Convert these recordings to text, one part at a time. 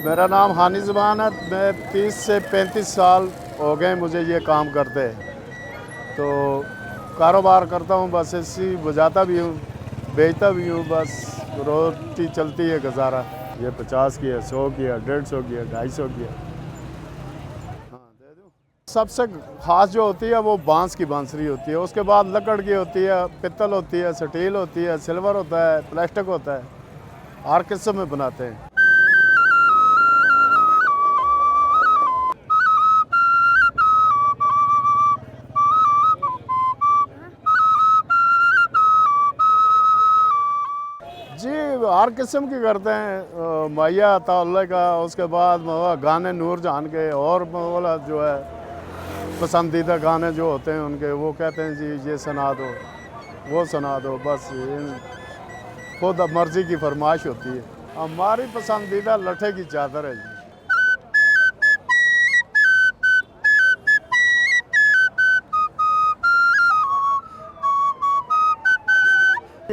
मेरा नाम हानी ज़ुबान है। मैं 30 से 35 साल हो गए मुझे ये काम करते। तो कारोबार करता हूँ, बस ऐसी बजाता भी हूँ, बेचता भी हूँ, बस रोटी चलती है, गुजारा। ये 50 की है, 100 की है, 150 की है, 250 की है। हाँ, दे दूँ। सबसे ख़ास जो होती है वो बांस की बांसुरी होती है। उसके बाद लकड़ की होती है, पित्तल होती है, स्टील होती है, सिल्वर होता है, प्लास्टिक होता है। हर किस्म में बनाते हैं। जी, हर किस्म की करते हैं। मैया ताल्ले का, उसके बाद गाने नूर जहान के, और बोला जो है पसंदीदा गाने जो होते हैं उनके, वो कहते हैं जी ये सुना दो, वो सुना दो। बस खुद मर्ज़ी की फरमाइश होती है। हमारी पसंदीदा लठे की चादर है जी।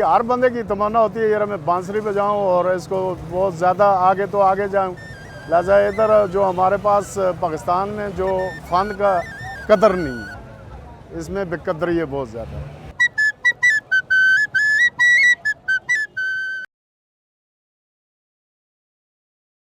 हर बंदे की तमन्ना होती है यार मैं बांसुरी बजाऊं और इसको बहुत ज़्यादा आगे तो आगे जाऊं। लिहाजा इधर जो हमारे पास पाकिस्तान में जो फ़न का कदर नहीं है, इसमें बेकदरी है बहुत ज़्यादा।